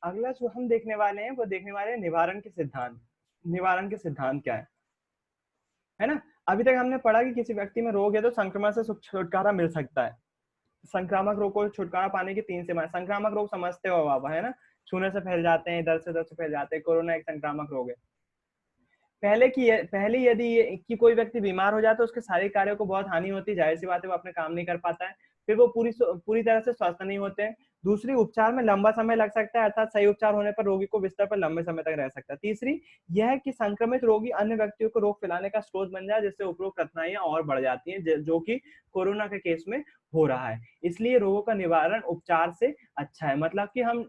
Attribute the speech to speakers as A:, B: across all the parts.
A: अगला जो हम देखने वाले हैं वो देखने वाले हैं निवारण के सिद्धांत। निवारण के सिद्धांत क्या है ना? अभी तक हमने पढ़ा कि किसी व्यक्ति में रोग है तो संक्रमण से छुटकारा मिल सकता है। संक्रामक रोग को छुटकारा पाने की 3 सीमाएं। संक्रामक रोग समझते हो आप, है ना? छूने से फैल जाते हैं, इधर से उधर से फैल जाते हैं। कोरोना एक संक्रामक रोग है। पहले यदि कि कोई व्यक्ति बीमार हो जाए तो उसके सारे कार्यों को बहुत हानि होती है, जाहिर सी बात है वो अपने काम नहीं कर पाता है, फिर वो पूरी तरह से स्वस्थ नहीं होते हैं। दूसरी, उपचार में लंबा समय लग सकता है, अर्थात सही उपचार होने पर रोगी को बिस्तर पर लंबे समय तक रह सकता है। तीसरी, यह है कि संक्रमित रोगी अन्य व्यक्तियों को रोग फैलाने का स्रोत बन जाए, जिससे उपरोक्त कठिनाइयां और बढ़ जाती हैं, जो कि कोरोना के केस में हो रहा है। इसलिए रोगों का निवारण उपचार से अच्छा है। मतलब कि हम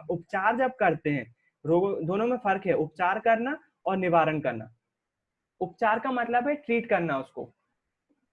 A: उपचार जब करते हैं, रोगों दोनों में फर्क है, उपचार करना और निवारण करना। उपचार का मतलब है ट्रीट करना उसको।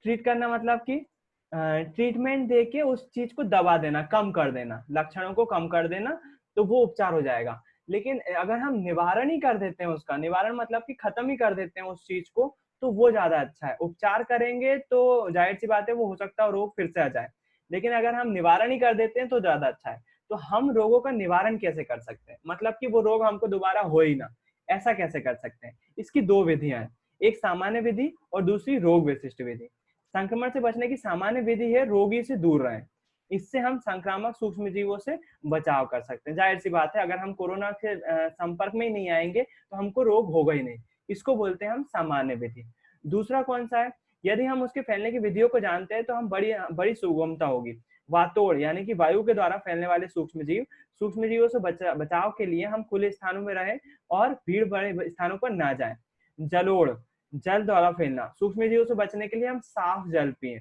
A: ट्रीट करना मतलब कि ट्रीटमेंट देके उस चीज को दबा देना, कम कर देना, लक्षणों को कम कर देना, तो वो उपचार हो जाएगा। लेकिन अगर हम निवारण ही कर देते हैं उसका, निवारण मतलब कि खत्म ही कर देते हैं उस चीज को, तो वो ज्यादा अच्छा है। उपचार करेंगे तो जाहिर सी बात है वो हो सकता है रोग फिर से आ जाए, लेकिन अगर हम निवारण ही कर देते हैं तो ज्यादा अच्छा है। तो हम रोगों का निवारण कैसे कर सकते हैं, मतलब कि वो रोग हमको दोबारा हो ही ना, ऐसा कैसे कर सकते हैं? इसकी दो विधियां हैं, एक सामान्य विधि और दूसरी रोग विशिष्ट विधि। संक्रमण से बचने की सामान्य विधि है रोगी से दूर रहें। इससे हम संक्रामक सूक्ष्म जीवों से बचाव कर सकते हैं। जाहिर सी बात है, अगर हम कोरोना के संपर्क में ही नहीं आएंगे तो हमको रोग होगा ही नहीं। इसको बोलते हैं हम सामान्य विधि। दूसरा कौन सा है? यदि हम उसके फैलने की विधियों को जानते हैं तो हम बड़ी बड़ी सुगमता होगी। वातोड़ यानी कि वायु के द्वारा फैलने वाले सूक्ष्म जीवों से बचाव के लिए हम खुले स्थानों में रहें और भीड़ बड़े स्थानों पर ना जाएं। जलोढ़, जल द्वारा फैलना, सूक्ष्म जीवों से बचने के लिए हम साफ जल पिएं।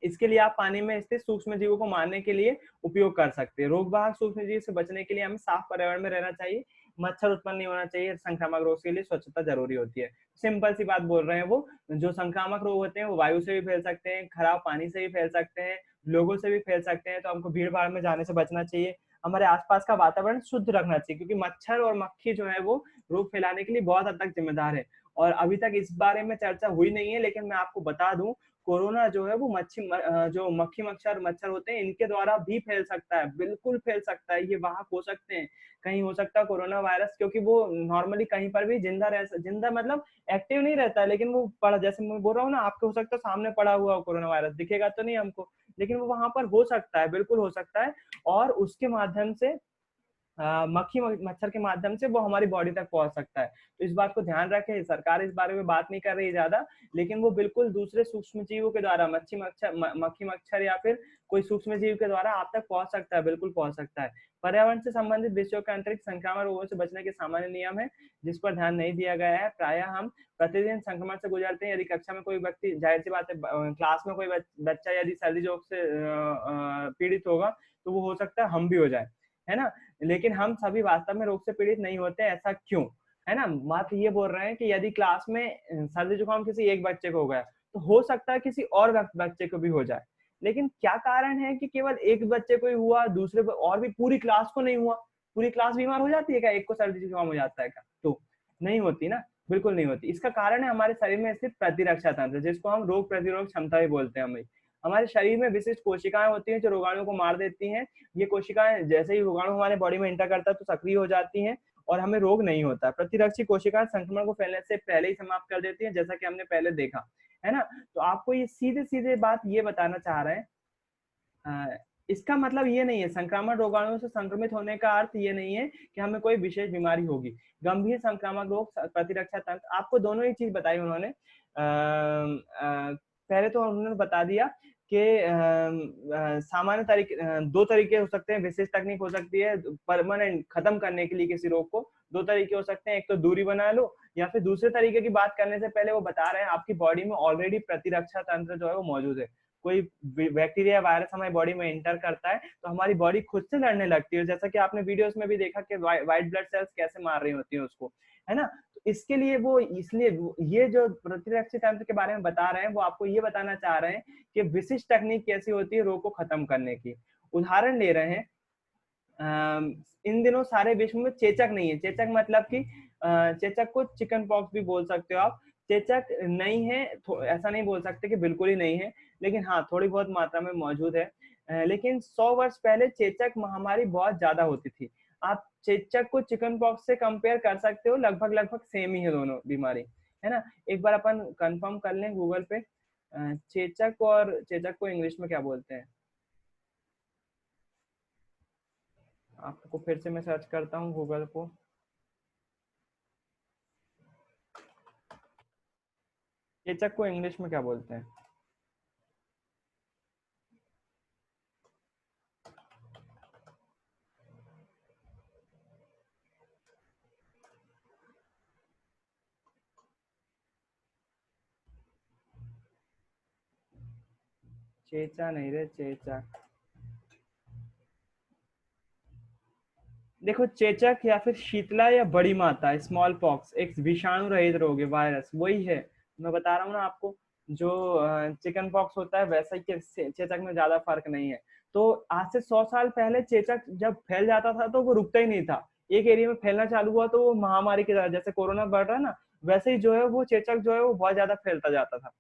A: इसके लिए आप पानी में स्थित सूक्ष्म जीवों को मारने के लिए उपयोग कर सकते हैं। रोगवाहक सूक्ष्म जीव से बचने के लिए हमें साफ पर्यावरण में रहना चाहिए, मच्छर उत्पन्न नहीं होना चाहिए। संक्रामक रोग के लिए स्वच्छता जरूरी होती है। सिंपल सी बात बोल रहे हैं वो, जो संक्रामक रोग होते हैं वो वायु से भी फैल सकते हैं, खराब पानी से भी फैल सकते हैं, लोगों से भी फैल सकते हैं। तो हमको भीड़ भाड़ में जाने से बचना चाहिए, हमारे आसपास का वातावरण शुद्ध रखना चाहिए, क्योंकि मच्छर और मक्खी जो है वो रोग फैलाने के लिए बहुत हद तक जिम्मेदार है। और अभी तक इस बारे में चर्चा हुई नहीं है, लेकिन मैं आपको बता दूं, कोरोना जो है वो जो मक्खी मच्छर मच्छर होते हैं इनके द्वारा भी फैल सकता है, बिल्कुल फैल सकता है। ये वाहक हो सकते हैं, कहीं हो सकता है कोरोना वायरस, क्योंकि वो नॉर्मली कहीं पर भी जिंदा मतलब एक्टिव नहीं रहता है, लेकिन वो पड़ा, जैसे मैं बोल रहा हूँ ना, आपको हो सकता है सामने पड़ा हुआ कोरोना वायरस, दिखेगा तो नहीं हमको, लेकिन वो वहां पर हो सकता है, बिल्कुल हो सकता है। और उसके माध्यम से मक्खी मच्छर के माध्यम से वो हमारी बॉडी तक पहुंच सकता है। तो इस बात को ध्यान रखें। सरकार इस बारे में बात नहीं कर रही है ज्यादा, लेकिन वो बिल्कुल दूसरे सूक्ष्म जीवों के द्वारा, मक्खी मच्छर या फिर कोई सूक्ष्म जीव के द्वारा आप तक पहुंच सकता है, बिल्कुल पहुंच सकता है। पर्यावरण से संबंधित विषयों के अंतरिक्ष संक्रामक रोगों से बचने के सामान्य नियम है, जिस पर ध्यान नहीं दिया गया है। प्रायः हम प्रतिदिन संक्रमण से गुजरते हैं। यदि कक्षा में कोई व्यक्ति, जाहिर सी बात है क्लास में कोई बच्चा यदि सर्दी जोक से पीड़ित होगा, तो वो हो सकता है हम भी हो जाए, है ना? लेकिन हम सभी वास्तव में रोग से पीड़ित नहीं होते, ऐसा क्यों? है ना? बात ये बोल रहे हैं कि यदि क्लास में सर्दी जुकाम किसी एक बच्चे को हो गया, तो हो सकता है किसी और बच्चे को भी हो जाए। लेकिन क्या कारण है कि केवल एक बच्चे को ही हुआ, दूसरे और भी पूरी क्लास को नहीं हुआ? पूरी क्लास बीमार हो जाती है क्या? एक को सर्दी जुकाम हो जाता है क्या? तो नहीं होती ना, बिल्कुल नहीं होती। इसका कारण है हमारे शरीर में स्थित प्रतिरक्षा तंत्र, जिसको हम रोग प्रतिरोधक क्षमता भी बोलते हैं। हमारे शरीर में विशिष्ट कोशिकाएं होती हैं जो रोगाणु को मार देती हैं। ये कोशिकाएं जैसे ही रोगाणु हमारे बॉडी में एंटर करता है तो सक्रिय हो जाती हैं और हमें रोग नहीं होता। प्रतिरक्षी कोशिकाएं संक्रमण को फैलने से पहले ही समाप्त कर देती हैं, जैसा कि हमने पहले देखा, है ना? तो आपको ये सीधे सीधे बात ये बताना चाह रहे हैं, इसका मतलब ये नहीं है, संक्रामक रोगाणुओं से संक्रमित होने का अर्थ ये नहीं है कि हमें कोई विशेष बीमारी होगी। गंभीर संक्रामक रोग, प्रतिरक्षा तंत्र, आपको दोनों ही चीज बताई उन्होंने। पहले तो उन्होंने बता दिया कि सामान्य तरीके, दो तरीके हो सकते हैं, विशेष तकनीक हो सकती है परमानेंट खत्म करने के लिए किसी रोग को। दो तरीके हो सकते हैं, एक तो दूरी बना लो, या फिर दूसरे तरीके की बात करने से पहले वो बता रहे हैं आपकी बॉडी में ऑलरेडी प्रतिरक्षा तंत्र जो है वो मौजूद है। कोई बैक्टीरिया वायरस हमारी बॉडी में एंटर करता है तो हमारी बॉडी खुद से लड़ने लगती है, जैसा कि आपने वीडियोस में भी देखा कि व्हाइट ब्लड सेल्स कैसे मार रही होती है उसको, है ना? तो इसके लिए वो, इसलिए ये जो प्रतिरक्षी तंत्र के बारे में बता रहे हैं वो आपको ये बताना चाह रहे हैं कि विशिष्ट तकनीक कैसी होती है रोग को खत्म करने की। उदाहरण ले रहे हैं, इन दिनों सारे विश्व में चेचक नहीं है। चेचक मतलब कि चेचक को चिकन पॉक्स भी बोल सकते हो आप। चेचक नहीं है, ऐसा नहीं बोल सकते कि बिल्कुल ही नहीं है, लेकिन हाँ थोड़ी बहुत मात्रा में मौजूद है। लेकिन 100 वर्ष पहले चेचक महामारी बहुत ज्यादा होती थी। आप चेचक को चिकन पॉक्स से कंपेयर कर सकते हो, लगभग लगभग सेम ही है दोनों बीमारी, है ना। एक बार अपन कंफर्म कर लें गूगल पे, चेचक और चेचक को इंग्लिश में क्या बोलते हैं। आपको फिर से मैं सर्च करता हूँ गूगल को। चेचक को इंग्लिश में क्या बोलते हैं। चेचा नहीं रे, चेचक। देखो चेचक या फिर शीतला या बड़ी माता, स्मॉल पॉक्स एक विषाणु रहित रोग है, वायरस वही है। मैं बता रहा हूँ ना आपको, जो चिकन पॉक्स होता है वैसा ही चेचक में ज्यादा फर्क नहीं है। तो आज से 100 साल पहले चेचक जब फैल जाता था तो वो रुकता ही नहीं था, एक एरिया में फैलना चालू हुआ तो वो महामारी की तरह, जैसे कोरोना बढ़ रहा है ना, वैसे ही जो है वो चेचक जो है वो बहुत ज्यादा फैलता जाता था,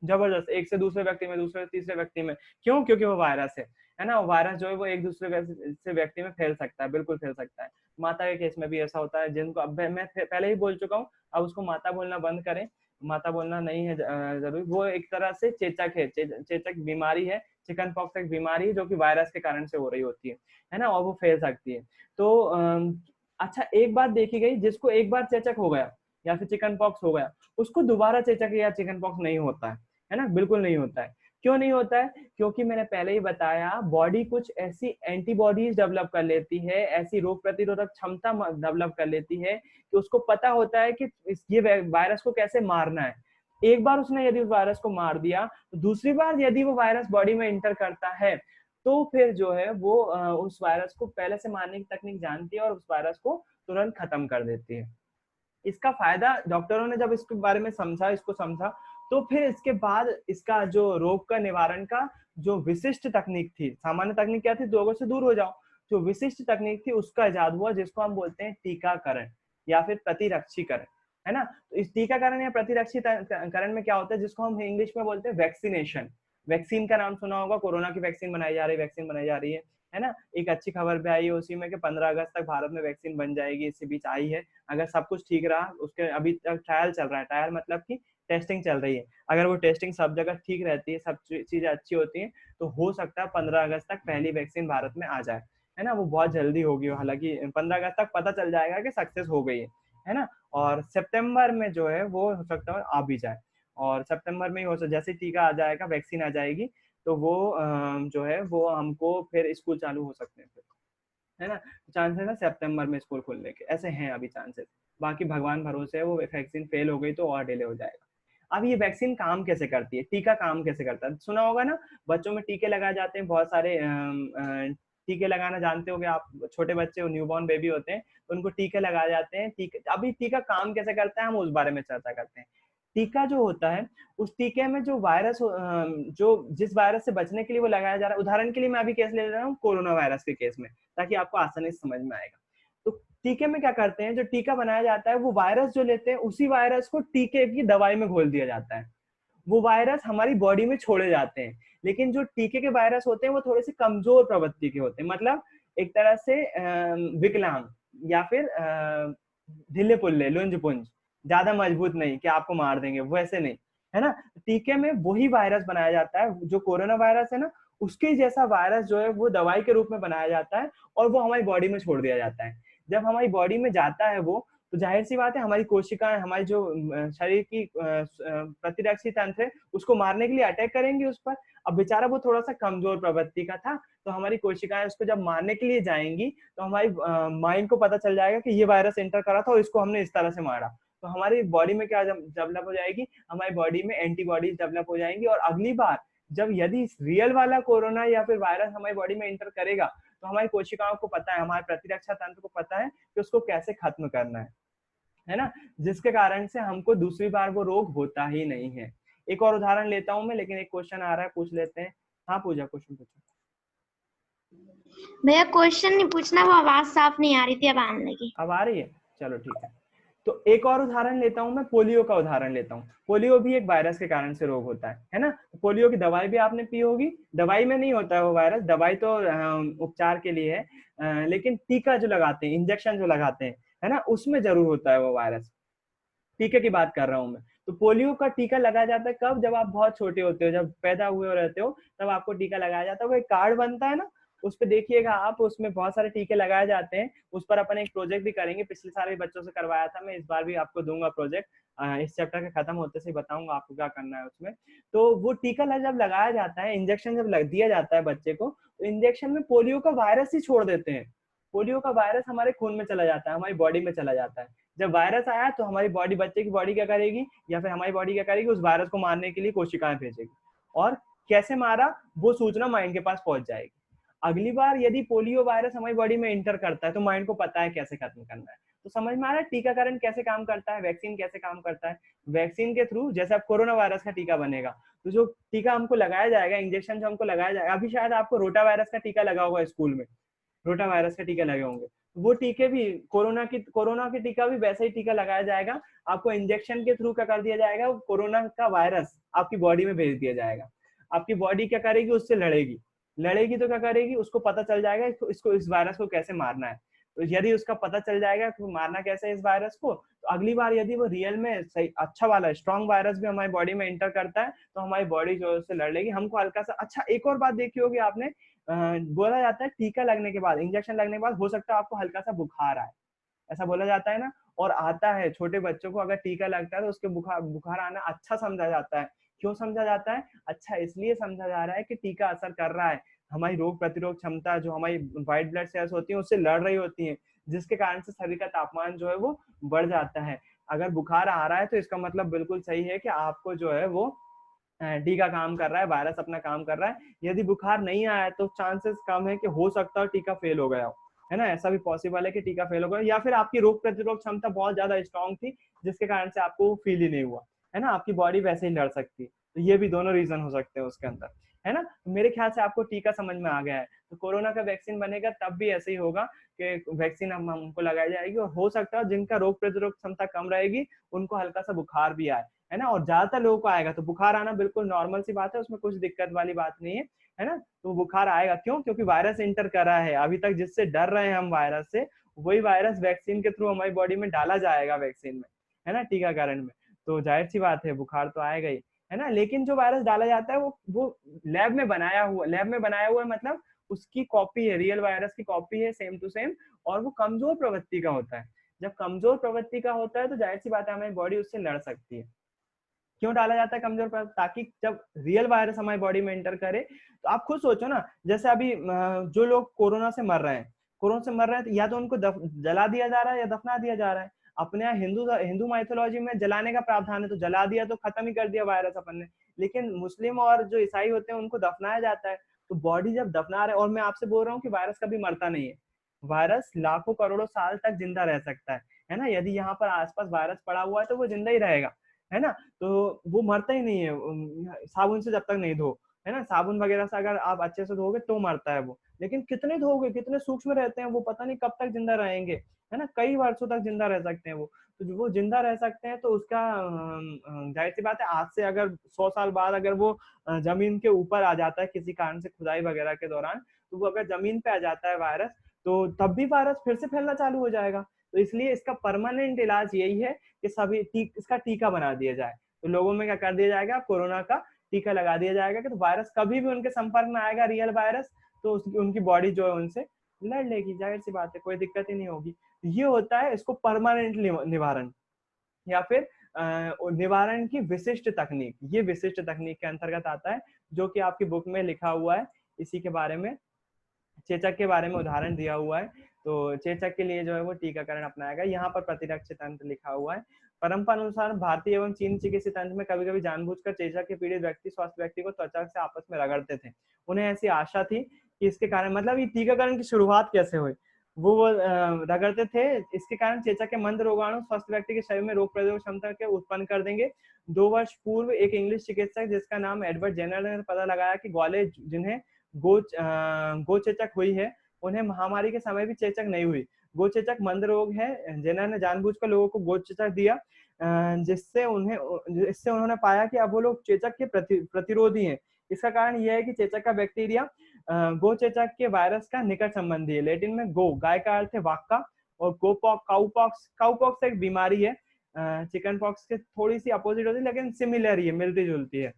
A: जबरदस्त, एक से दूसरे व्यक्ति में, दूसरे से तीसरे व्यक्ति में। क्यों? क्योंकि वो वायरस है ना। वायरस जो है वो एक दूसरे से व्यक्ति में फैल सकता है, बिल्कुल फैल सकता है। माता के केस में भी ऐसा होता है, जिनको अब मैं पहले ही बोल चुका हूँ, अब उसको माता बोलना बंद करें, माता बोलना नहीं है जरूरी। वो एक तरह से चेचक है, चेचक बीमारी है, चिकन पॉक्स एक बीमारी है जो कि वायरस के कारण से हो रही होती है ना, और वो फैल सकती है। तो अच्छा, एक बात देखी गई, जिसको एक बार चेचक हो गया या फिर चिकन पॉक्स हो गया, उसको दोबारा चेचक या चिकन पॉक्स नहीं होता है ना, बिल्कुल नहीं होता है। क्यों नहीं होता है? क्योंकि मैंने पहले ही बताया, बॉडी कुछ ऐसी एंटीबॉडीज डेवलप कर लेती है, ऐसी रोग प्रतिरोधक क्षमता डेवलप कर लेती है कि उसको पता होता है कि ये वायरस को कैसे मारना है। एक बार उसने यदि उस वायरस को मार दिया, तो दूसरी बार यदि वो वायरस बॉडी में इंटर करता है, तो फिर जो है वो उस वायरस को पहले से मारने की तकनीक जानती है और उस वायरस को तुरंत खत्म कर देती है। इसका फायदा डॉक्टरों ने जब इसके बारे में समझा, इसको समझा, तो फिर इसके बाद इसका जो रोग का निवारण का जो विशिष्ट तकनीक थी, सामान्य तकनीक क्या थी, रोगों से दूर हो जाओ, जो विशिष्ट तकनीक थी उसका इजाद हुआ, जिसको हम बोलते हैं टीकाकरण या फिर प्रतिरक्षीकरण, है ना। तो इस टीकाकरण या प्रतिरक्षीकरण में क्या होता है, जिसको हम इंग्लिश में बोलते हैं वैक्सीनेशन। वैक्सीन का नाम सुना होगा, कोरोना की वैक्सीन बनाई जा रही है, वैक्सीन बनाई जा रही है ना। एक अच्छी खबर भी आई है उसी में कि 15 अगस्त तक भारत में वैक्सीन बन जाएगी, इसी बीच आई है। अगर सब कुछ ठीक रहा, उसके अभी तक ट्रायल चल रहा है, ट्रायल मतलब कि टेस्टिंग चल रही है, अगर वो टेस्टिंग सब जगह ठीक रहती है, सब चीजें अच्छी होती हैं, तो हो सकता है 15 अगस्त तक पहली वैक्सीन भारत में आ जाए, है ना। वो बहुत जल्दी होगी, हालांकि 15 अगस्त तक पता चल जाएगा कि सक्सेस हो गई है ना। और सितंबर में जो है वो हो सकता है आ भी जाए, और सितंबर में ही हो सकता, जैसे टीका आ जाएगा, वैक्सीन आ जाएगी, तो वो जो है वो हमको फिर स्कूल चालू हो सकते हैं फिर, है ना। चांसेस है सितंबर में स्कूल खुलने के, ऐसे हैं अभी चांसेस। बाकी भगवान भरोसे है, वो वैक्सीन फेल हो गई तो और डिले हो जाएगा। अब ये वैक्सीन काम कैसे करती है, टीका काम कैसे करता है, सुना होगा ना, बच्चों में टीके लगाए जाते हैं बहुत सारे। टीके लगाना जानते होंगे आप, छोटे बच्चे न्यूबॉर्न बेबी होते हैं, तो उनको टीके लगाए जाते हैं। टीके, अभी टीका काम कैसे करता है हम उस बारे में चर्चा करते हैं। टीका जो होता है, उस टीके में जो वायरस, जो जिस वायरस से बचने के लिए वो लगाया जा रहा है, उदाहरण के लिए मैं अभी केस ले रहा हूँ कोरोना वायरस के केस में, ताकि आपको आसानी से समझ में आएगा। तो टीके में क्या करते हैं, जो टीका बनाया जाता है, वो वायरस जो लेते हैं, उसी वायरस को टीके की दवाई में घोल दिया जाता है, वो वायरस हमारी बॉडी में छोड़े जाते हैं। लेकिन जो टीके के वायरस होते हैं वो थोड़े से कमजोर प्रवृत्ति के होते हैं, मतलब एक तरह से विकलांग, या फिर ढिल्ले पुल्ले, लुंज पुंज, ज्यादा मजबूत नहीं कि आपको मार देंगे, वैसे नहीं, है ना। टीके में वही वायरस बनाया जाता है, जो कोरोना वायरस है ना, उसके जैसा वायरस जो है वो दवाई के रूप में बनाया जाता है, और वो हमारी बॉडी में छोड़ दिया जाता है। जब हमारी बॉडी में जाता है वो, तो जाहिर सी बात है, हमारी कोशिकाएं, हमारी जो शरीर की प्रतिरक्षी तंत्र है, उसको मारने के लिए अटैक करेंगे उस पर। अब बेचारा वो थोड़ा सा कमजोर प्रवृत्ति का था, तो हमारी कोशिकाएं उसको जब मारने के लिए जाएंगी, तो हमारी माइंड को पता चल जाएगा कि ये वायरस एंटर करा था और इसको हमने इस तरह से मारा। तो हमारी बॉडी में क्या डेवलप हो जाएगी, हमारी बॉडी में एंटीबॉडीज डेवलप हो जाएंगी, और अगली बार जब यदि रियल वाला कोरोना या फिर वायरस हमारी बॉडी में एंटर करेगा, तो हमारी कोशिकाओं को पता है, हमारे प्रतिरक्षा तंत्र को पता है कि उसको कैसे खत्म करना है ना। जिसके कारण से हमको दूसरी बार वो रोग होता ही नहीं है। एक और उदाहरण लेता हूं मैं, लेकिन एक क्वेश्चन आ रहा है, पूछ लेते हैं। हाँ पूजा, क्वेश्चन पूछो।
B: भैया क्वेश्चन नहीं पूछना, वो आवाज साफ नहीं आ रही थी, अब आने लगी।
A: अब आ रही है, चलो ठीक है। तो एक और उदाहरण लेता हूं मैं, पोलियो का उदाहरण लेता हूँ। पोलियो भी एक वायरस के कारण से रोग होता है ना। पोलियो की दवाई भी आपने पी होगी, दवाई में नहीं होता है वो वायरस, दवाई तो उपचार के लिए है, लेकिन टीका जो लगाते हैं, इंजेक्शन जो लगाते हैं, है ना, उसमें जरूर होता है वो वायरस। टीके की बात कर रहा हूँ मैं। तो पोलियो का टीका लगाया जाता है कब? जब आप बहुत छोटे होते हो, जब पैदा हुए हो रहते हो, तब आपको टीका लगाया जाता है। वो एक कार्ड बनता है ना, उस पे देखिएगा आप, उसमें बहुत सारे टीके लगाए जाते हैं। उस पर अपन एक प्रोजेक्ट भी करेंगे, पिछले साल भी बच्चों से करवाया था मैं, इस बार भी आपको दूंगा प्रोजेक्ट। इस चैप्टर के खत्म होते से बताऊंगा आपको क्या करना है उसमें। तो वो टीका जब लगाया जाता है, इंजेक्शन जब लग दिया जाता है बच्चे को, तो इंजेक्शन में पोलियो का वायरस ही छोड़ देते हैं। पोलियो का वायरस हमारे खून में चला जाता है, हमारी बॉडी में चला जाता है। जब वायरस आया तो हमारी बॉडी, बच्चे की बॉडी क्या करेगी, या फिर हमारी बॉडी क्या करेगी, उस वायरस को मारने के लिए कोशिकाएं भेजेगी, और कैसे मारा वो सूचना माइंड के पास पहुंच जाएगी। अगली बार यदि पोलियो वायरस हमारी बॉडी में इंटर करता है तो माइंड को पता है कैसे खत्म करना है। तो समझ में आ रहा है टीकाकरण कैसे काम करता है, वैक्सीन कैसे काम करता है। वैक्सीन के थ्रू, जैसे अब कोरोना वायरस का टीका बनेगा, तो जो टीका हमको लगाया जाएगा, इंजेक्शन जो हमको लगाया जाएगा, अभी शायद आपको रोटा वायरस का टीका लगा होगा स्कूल में, रोटा वायरस के टीके लगे होंगे। वो टीके भी, कोरोना के टीका भी वैसे ही टीका लगाया जाएगा। आपको इंजेक्शन के थ्रू क्या कर दिया जाएगा, कोरोना का वायरस आपकी बॉडी में भेज दिया जाएगा। आपकी बॉडी क्या करेगी, उससे लड़ेगी। लड़ेगी तो क्या करेगी, उसको पता चल जाएगा इसको, इस वायरस को कैसे मारना है। तो यदि उसका पता चल जाएगा तो मारना कैसे है इस वायरस को, तो अगली बार यदि वो रियल में सही अच्छा वाला स्ट्रॉन्ग वायरस भी हमारी बॉडी में एंटर करता है, तो हमारी बॉडी जो है उससे लड़ लेगी। हमको हल्का सा, अच्छा एक और बात देखी होगी आपने, बोला जाता है टीका लगने के बाद, इंजेक्शन लगने के बाद हो सकता है आपको हल्का सा बुखार आए, ऐसा बोला जाता है ना। और आता है, छोटे बच्चों को अगर टीका लगता है तो उसके बुखार बुखार आना अच्छा समझा जाता है। क्यों समझा जाता है? अच्छा इसलिए समझा जा रहा है कि टीका असर कर रहा है, हमारी रोग प्रतिरोध क्षमता, जो हमारी व्हाइट ब्लड सेल्स होती हैं उससे लड़ रही होती हैं, जिसके कारण से शरीर का तापमान जो है वो बढ़ जाता है। अगर बुखार आ रहा है तो इसका मतलब बिल्कुल सही है कि आपको जो है वो टीका काम कर रहा है, वायरस अपना काम कर रहा है। यदि बुखार नहीं आया तो चांसेस कम है कि हो सकता है टीका फेल हो गया हो, है ना, ऐसा भी पॉसिबल है कि टीका फेल हो गया, या फिर आपकी रोग प्रतिरोध क्षमता बहुत ज्यादा स्ट्रांग थी, जिसके कारण से आपको फील ही नहीं हुआ, है ना, आपकी बॉडी वैसे ही लड़ सकती। तो ये भी दोनों रीजन हो सकते हैं उसके अंदर, है ना। तो मेरे ख्याल से आपको टीका समझ में आ गया है। तो कोरोना का वैक्सीन बनेगा तब भी ऐसे ही होगा कि वैक्सीन हमको लगाई जाएगी, और हो सकता है जिनका रोग प्रतिरोध क्षमता कम रहेगी उनको हल्का सा बुखार भी आए, है ना। और ज्यादातर लोगों को आएगा, तो बुखार आना बिल्कुल नॉर्मल सी बात है, उसमें कुछ दिक्कत वाली बात नहीं है ना। तो बुखार आएगा क्यों? क्योंकि वायरस इंटर कर रहा है। अभी तक जिससे डर रहे हैं हम वायरस से, वही वायरस वैक्सीन के थ्रू हमारी बॉडी में डाला जाएगा, वैक्सीन में, है ना, टीकाकरण में। तो जाहिर सी बात है बुखार तो आएगा ही, है ना। लेकिन जो वायरस डाला जाता है वो लैब में बनाया हुआ है, मतलब उसकी कॉपी है, रियल वायरस की कॉपी है, सेम टू सेम। और वो कमजोर प्रवृत्ति का होता है। जब कमजोर प्रवृत्ति का होता है तो जाहिर सी बात है हमारी बॉडी उससे लड़ सकती है। क्यों डाला जाता है कमजोर पर? ताकि जब रियल वायरस हमारी बॉडी में एंटर करे, तो आप खुद सोचो ना, जैसे अभी जो लोग कोरोना से मर रहे हैं, तो या तो उनको जला दिया जा रहा है या दफना दिया जा रहा है। अपने यहाँ हिंदू माइथोलॉजी में जलाने का प्रावधान है, तो जला दिया तो खत्म ही कर दिया वायरस अपन ने। लेकिन मुस्लिम और जो ईसाई होते हैं उनको दफनाया जाता है। तो बॉडी जब दफना रहे, और मैं आपसे बोल रहा हूँ कि वायरस कभी मरता नहीं है। वायरस लाखों करोड़ों साल तक जिंदा रह सकता है ना। यदि यहाँ पर आसपास वायरस पड़ा हुआ है तो वो जिंदा ही रहेगा, है ना। तो वो मरता ही नहीं है साबुन से जब तक नहीं धो, है ना। साबुन वगैरह से अगर आप अच्छे से धोगे तो मरता है वो। लेकिन कितने धोगे, कितने सूक्ष्म रहते हैं वो, पता नहीं कब तक जिंदा रहेंगे, है ना। कई वर्षों तक जिंदा रह सकते हैं वो। तो जो वो जिंदा रह सकते हैं तो उसका जाहिर सी बात है, आज से अगर 100 साल बाद अगर वो जमीन के ऊपर आ जाता है किसी कारण से, खुदाई वगैरह के दौरान, तो वो अगर जमीन पे आ जाता है वायरस, तो तब भी वायरस फिर से फैलना चालू हो जाएगा। तो इसलिए इसका परमानेंट इलाज यही है कि इसका टीका बना दिया जाए। तो लोगों में क्या कर दिया जाएगा, कोरोना का टीका लगा दिया जाएगा कि तो वायरस कभी भी उनके संपर्क में आएगा, रियल वायरस, तो उनकी बॉडी जो है उनसे लड़ लेगी, जाहिर सी बात है, कोई दिक्कत ही नहीं होगी। ये होता है इसको परमानेंट निवारण, या फिर निवारण की विशिष्ट तकनीक। ये विशिष्ट तकनीक के अंतर्गत आता है, जो कि आपकी बुक में लिखा हुआ है। इसी के बारे में, चेचक के बारे में उदाहरण दिया हुआ है। तो चेचक के लिए जो है वो टीकाकरण अपनाया गया। यहाँ पर प्रतिरक्षी तंत्र लिखा हुआ है। परंपरा अनुसार भारतीय एवं चीन चिकित्सीय तंत्र में कभी कभी जानबूझकर चेचक के पीड़ित व्यक्ति स्वस्थ व्यक्ति को त्वचा से आपस में रगड़ते थे। उन्हें ऐसी आशा थी कि इसके कारण, मतलब ये टीकाकरण की शुरुआत कैसे हुई, वो रगड़ते थे, इसके कारण चेचक के मंद रोगाणु स्वस्थ व्यक्ति के शरीर में रोग प्रतिरोधक क्षमता के उत्पन्न कर देंगे। 2 वर्ष पूर्व एक इंग्लिश चिकित्सक जिसका नाम एडवर्ड जेनर ने पता लगाया कि ग्वाले जिन्हें गो चेचक हुई है, उन्हें महामारी के समय भी चेचक नहीं हुई। गो चेचक मंद रोग है। जेनर ने जानबूझकर लोगों को गो चेचक दिया, जिससे उन्होंने पाया कि अब वो लोग चेचक के प्रतिरोधी हैं। इसका कारण यह है कि चेचक का बैक्टीरिया गो चेचक के वायरस का निकट संबंधी है। लैटिन में गो गाय का अर्थ है वाक्का, और काउपॉक्स एक बीमारी है चिकन पॉक्स के थोड़ी सी अपोजिट होती है लेकिन सिमिलर ही है, मिलती जुलती है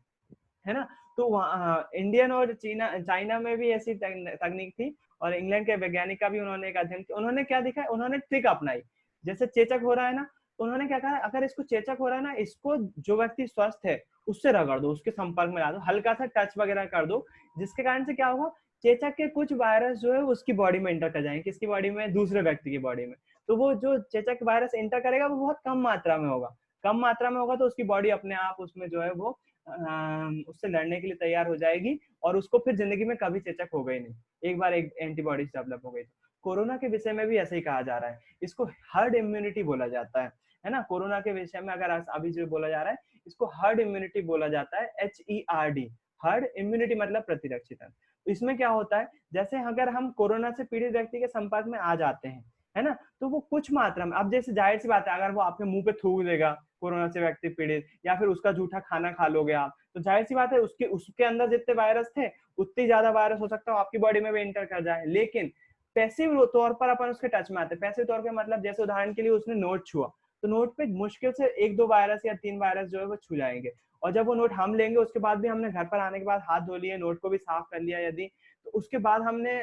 A: ना। तो वहाँ इंडियन और चाइना में भी ऐसी तकनीक थी, और इंग्लैंड के वैज्ञानिक का भी उन्होंने एक अध्ययन किया। उन्होंने क्या दिखा, उन्होंने ट्रिक अपनाई। जैसे चेचक हो रहा है ना, तो उन्होंने क्या कहा, अगर इसको चेचक हो रहा है ना, इसको जो व्यक्ति स्वस्थ है उससे रगड़ दो, उसके संपर्क में ला दो, हल्का सा टच वगैरह कर दो, जिसके कारण से क्या होगा, चेचक के कुछ वायरस जो है उसकी बॉडी में इंटर कर जाएंगे, किसकी बॉडी में, दूसरे व्यक्ति की बॉडी में। तो वो जो चेचक वायरस इंटर करेगा वो बहुत कम मात्रा में होगा, कम मात्रा में होगा, तो उसकी बॉडी अपने आप उसमें जो है वो उससे लड़ने के लिए तैयार हो जाएगी, और उसको फिर जिंदगी में कभी चेचक होगा ही नहीं, एक बार एक एंटीबॉडीज डेवलप हो गई तो। कोरोना के विषय में भी ऐसे ही कहा जा रहा है, इसको हर्ड इम्यूनिटी बोला जाता है ना। कोरोना के विषय में अगर अभी जो बोला जा रहा है, इसको हर्ड इम्यूनिटी बोला जाता है, HERD, हर्ड इम्यूनिटी मतलब प्रतिरक्षिता। तो इसमें क्या होता है, जैसे अगर हम कोरोना से पीड़ित व्यक्ति के संपर्क में आ जाते हैं, है ना, तो वो कुछ मात्रा में, अब जैसे जाहिर सी बात है, अगर वो आपके मुंह पे थूक देगा कोरोना से व्यक्ति पीड़ित, या फिर उसका जूठा खाना खा लोगे आप, तो जाहिर सी बात है उसके अंदर जितने वायरस थे उतनी ज्यादा वायरस हो सकता है आपकी बॉडी में भी एंटर कर जाए। लेकिन पैसिव तौर पर अपन उसके टच में आते हैं। पैसिव तौर पर मतलब जैसे उदाहरण के लिए उसने नोट छुआ, तो नोट पे मुश्किल से 1-2 वायरस या 3 वायरस जो है वो छू जाएंगे, और जब वो नोट हम लेंगे उसके बाद भी हमने घर पर आने के बाद हाथ धो लिए, नोट को भी साफ कर लिया यदि, तो उसके बाद हमने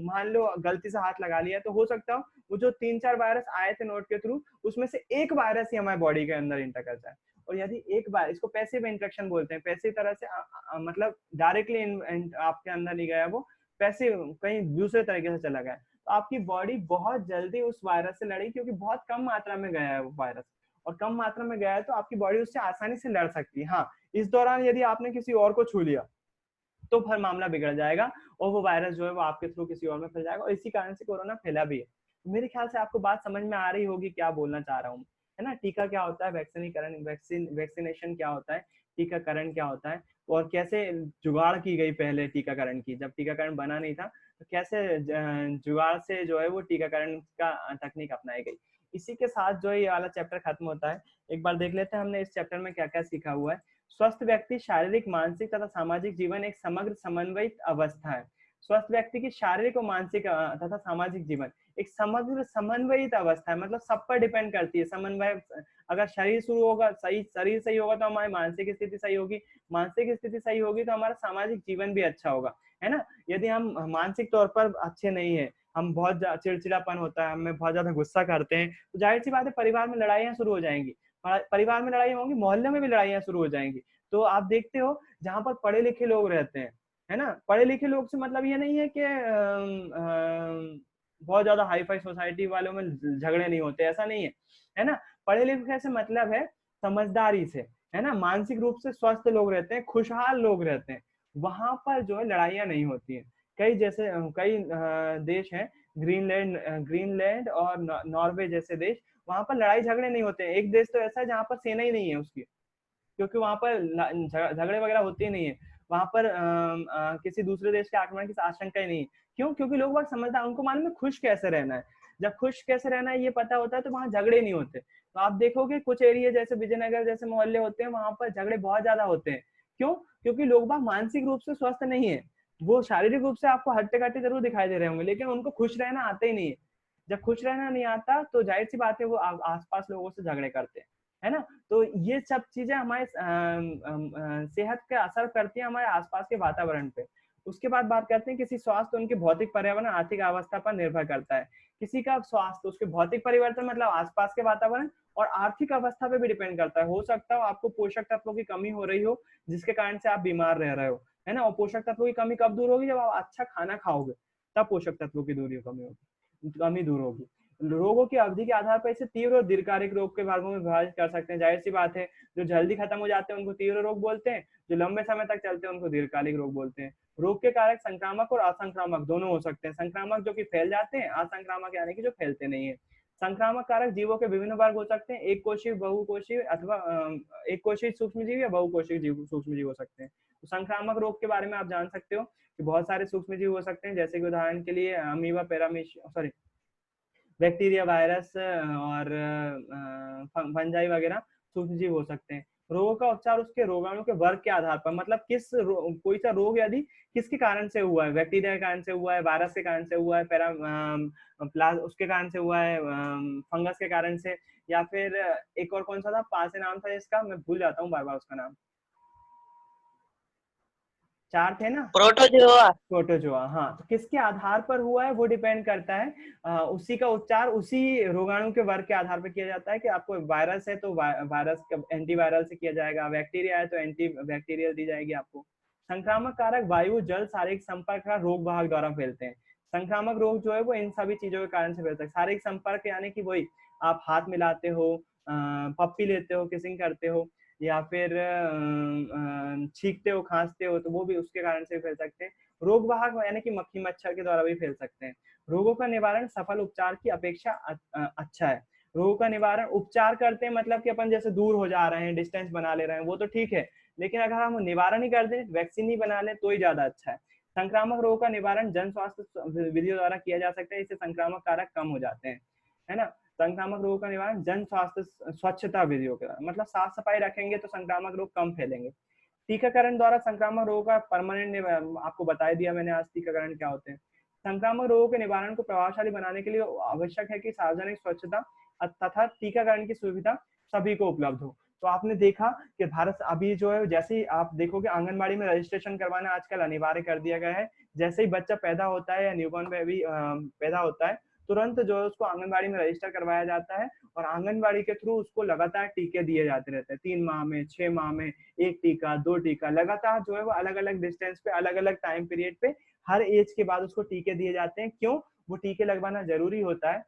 A: मान लो गलती से हाथ लगा लिया, तो हो सकता हो वो जो 3-4 वायरस आए थे नोट के थ्रू, उसमें से एक वायरस ही हमारे बॉडी के अंदर इंटर कर जाए। और यदि एक बार, इसको पैसिव इंट्रैक्शन बोलते हैं, पैसिव तरह से मतलब डायरेक्टली आपके अंदर नहीं गया, वो पैसिव कहीं दूसरे तरीके से चला गया, तो आपकी बॉडी बहुत जल्दी उस वायरस से लड़ेगी, क्योंकि बहुत कम मात्रा में गया है वो वायरस, और कम मात्रा में गया है तो आपकी बॉडी उससे आसानी से लड़ सकती है। हाँ, इस दौरान यदि आपने किसी और को छू लिया तो फिर मामला बिगड़ जाएगा, और वो वायरस जो है वो आपके थ्रू किसी और में फैल जाएगा, और इसी कारण से कोरोना फैला भी है। तो मेरे ख्याल से आपको बात समझ में आ रही होगी क्या बोलना चाह रहा हूँ, है ना। टीका क्या होता है, वैक्सीनेशन क्या होता है, टीकाकरण क्या होता है, और कैसे जुगाड़ की गई पहले टीकाकरण की, जब टीकाकरण बना नहीं था तो कैसे जुगाड़ से जो है वो टीकाकरण का तकनीक अपनाई गई। इसी के साथ जो है ये वाला चैप्टर खत्म होता है। एक बार देख लेते हैं हमने इस चैप्टर में क्या क्या सीखा हुआ है। स्वस्थ व्यक्ति शारीरिक, मानसिक तथा सामाजिक जीवन एक समग्र समन्वित अवस्था है। स्वस्थ व्यक्ति की शारीरिक और मानसिक तथा सामाजिक जीवन एक समग्र समन्वयित अवस्था है, मतलब सब पर डिपेंड करती है समन्वय। अगर शरीर शुरू होगा सही, शरीर सही होगा तो हमारी मानसिक स्थिति सही होगी, मानसिक स्थिति सही होगी तो हमारा सामाजिक जीवन भी अच्छा होगा, है ना। यदि हम मानसिक तौर पर अच्छे नहीं है, हम बहुत चिड़चिड़ापन होता है, हमें बहुत ज्यादा गुस्सा करते हैं, तो जाहिर सी बात है परिवार में लड़ाइयाँ शुरू हो जाएंगी, परिवार में लड़ाई होंगी, मोहल्ले में भी लड़ाइयाँ शुरू हो जाएंगी। तो आप देखते हो जहां पर पढ़े लिखे लोग रहते हैं, है ना, पढ़े लिखे लोग से मतलब ये नहीं है कि बहुत ज्यादा हाई फाई सोसाइटी वालों में झगड़े नहीं होते, ऐसा नहीं है ना। पढ़े लिखे से मतलब है समझदारी से, है ना, मानसिक रूप से स्वस्थ लोग रहते हैं, खुशहाल लोग रहते हैं, वहां पर जो है लड़ाइयाँ नहीं होती है। कई देश हैं, ग्रीनलैंड और नॉर्वे जैसे देश, वहां पर लड़ाई झगड़े नहीं होते हैं। एक देश तो ऐसा है जहां पर सेना ही नहीं है उसकी, क्योंकि वहां पर झगड़े वगैरह होते ही नहीं है, वहां पर किसी दूसरे देश के आक्रमण की आशंका ही नहीं है। क्यों? क्योंकि लोग बाग समझदार, उनको मालूम है खुश कैसे रहना है। जब खुश कैसे रहना है ये पता होता है तो वहां झगड़े नहीं होते। तो आप देखोगे कुछ एरिया जैसे विजयनगर जैसे मोहल्ले होते हैं, वहां पर झगड़े बहुत ज्यादा होते हैं। क्यों? क्योंकि लोग बाग मानसिक रूप से स्वस्थ नहीं है, वो शारीरिक रूप से आपको हट्टे कट्टे जरूर दिखाई दे रहे होंगे, लेकिन उनको खुश रहना आता ही नहीं है। जब खुश रहना नहीं आता तो जाहिर सी बात है वो आसपास लोगों से झगड़े करते हैं, है ना। तो ये सब चीजें हमारे सेहत पे असर करती है, हमारे आसपास के वातावरण पे। उसके बाद बात करते हैं किसी स्वास्थ्य उनके भौतिक पर्यावरण आर्थिक अवस्था पर निर्भर करता है। किसी का स्वास्थ्य उसके भौतिक परिवर्तन मतलब आसपास के वातावरण और आर्थिक अवस्था पे भी डिपेंड करता है। हो सकता हो आपको पोषक तत्वों की कमी हो रही हो जिसके कारण से आप बीमार रह रहे हो, है ना। और पोषक तत्वों की कमी कब दूर होगी? जब आप अच्छा खाना खाओगे, तब पोषक तत्वों की कमी दूर होगी। रोगों की अवधि के आधार पर इसे तीव्र और दीर्घकालिक रोग के भागों में विभाजित कर सकते हैं। जाहिर सी बात है जो जल्दी खत्म हो जाते हैं उनको तीव्र रोग बोलते हैं, जो लंबे समय तक चलते हैं उनको दीर्घकालिक रोग बोलते हैं। रोग के कारक संक्रामक और असंक्रामक दोनों हो सकते हैं। संक्रामक जो कि फैल जाते हैं, असंक्रामक यानी कि जो फैलते नहीं है। संक्रामक कारक जीवों के विभिन्न वर्ग हो सकते हैं, एक कोशीय, बहुकोशीय अथवा एक कोशीय सूक्ष्म जीव या बहुकोशीय जीव सूक्ष्म जीव हो सकते हैं। तो संक्रामक रोग के बारे में आप जान सकते हो कि बहुत सारे सूक्ष्म जीव हो सकते हैं, जैसे कि उदाहरण के लिए अमीबा, बैक्टीरिया, वायरस और फंजाई वगैरह सूक्ष्म जीव हो सकते हैं। रोगों का उपचार उसके रोगाणु के वर्ग के आधार पर, मतलब कोई सा रोग यदि किसके कारण से हुआ है, बैक्टीरिया के कारण से हुआ है, वायरस के कारण से हुआ है, उसके कारण से हुआ है, फंगस के कारण से, या फिर एक और कौन सा था, पास से नाम था इसका, मैं भूल जाता हूँ बार बार उसका नाम, 4 थे ना।
B: प्रोटोजोआ।
A: प्रोटोजोआ, हाँ। तो किसके आधार पर हुआ है वो डिपेंड करता है। उसी का उपचार उसी रोगाणु के वर्ग के आधार पर किया जाता है कि आपको वायरस है तो वायरस का एंटीवायरल से किया जाएगा, बैक्टीरिया है तो एंटी बैक्टीरियल दी जाएगी आपको। संक्रामक कारक वायु, जल, शारीरिक संपर्क का रोग वाहक द्वारा फैलते हैं। संक्रामक रोग जो है वो इन सभी चीजों के कारण से फैलता है। शारीरिक संपर्क यानी कि वही आप हाथ मिलाते हो, पप्पी लेते हो, किसिंग करते हो, या फिर छींकते हो, खांसते हो, तो वो भी उसके कारण से फैल सकते हैं। रोग वाहक यानी कि मक्खी मच्छर के द्वारा भी फैल सकते हैं। रोगों का निवारण सफल उपचार की अपेक्षा अच्छा है। रोगों का निवारण उपचार करते हैं मतलब कि अपन जैसे दूर हो जा रहे हैं, डिस्टेंस बना ले रहे हैं, वो तो ठीक है, लेकिन अगर हम निवारण ही कर दें, वैक्सीन ही बना लें तो ही ज्यादा अच्छा है। संक्रामक रोग का निवारण जन स्वास्थ्य विधियों द्वारा किया जा सकता है, इससे संक्रामक कारक कम हो जाते हैं, है ना। संक्रामक रोग का निवारण जन स्वास्थ्य स्वच्छता विधियों के द्वारा, मतलब साफ सफाई रखेंगे तो संक्रामक रोग कम फैलेंगे। टीकाकरण द्वारा संक्रामक रोग का परमानेंट, आपको बता दिया मैंने आज टीकाकरण क्या होते हैं। संक्रामक रोगों के निवारण को प्रभावशाली बनाने के लिए आवश्यक है कि सार्वजनिक स्वच्छता तथा टीकाकरण की सुविधा सभी को उपलब्ध हो। तो आपने देखा कि भारत अभी जो है, जैसे ही आप देखोगे आंगनबाड़ी में रजिस्ट्रेशन करवाना आजकल अनिवार्य कर दिया गया है। जैसे ही बच्चा पैदा होता है या न्यूबॉर्न बेबी पैदा होता है, तुरंत जो है उसको आंगनबाड़ी में रजिस्टर करवाया जाता है, और आंगनबाड़ी के थ्रू उसको लगातार टीके दिए जाते रहते हैं। 3 माह में, 6 माह में 1 टीका, 2 टीका, लगातार जो है वो अलग अलग डिस्टेंस पे, अलग अलग टाइम पीरियड पे, हर एज के बाद उसको टीके दिए जाते हैं। क्यों? वो टीके लगवाना जरूरी होता है।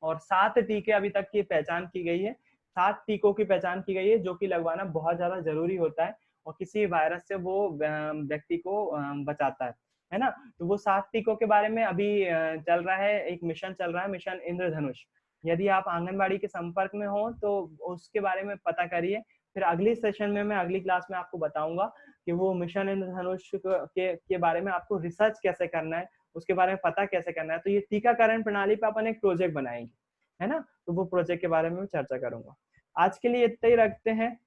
A: और 7 टीके अभी तक की पहचान की गई है, 7 टीकों की पहचान की गई है जो कि लगवाना बहुत ज्यादा जरूरी होता है, और किसी वायरस से वो व्यक्ति को बचाता है ना। तो वो 7 टीकों के बारे में अभी चल रहा है, एक मिशन चल रहा है, मिशन इंद्रधनुष। यदि आप आंगनबाड़ी के संपर्क में हो तो उसके बारे में पता करिए। फिर अगली सेशन में, मैं अगली क्लास में आपको बताऊंगा कि वो मिशन इंद्रधनुष के बारे में आपको रिसर्च कैसे करना है, उसके बारे में पता कैसे करना है। तो ये टीकाकरण प्रणाली पे अपन एक प्रोजेक्ट बनाएंगे, है ना। तो वो प्रोजेक्ट के बारे में मैं चर्चा करूंगा। आज के लिए इतना ही रखते हैं,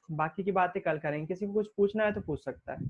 A: बाकी की बातें कल करेंगे। किसी को कुछ पूछना है तो पूछ सकता है।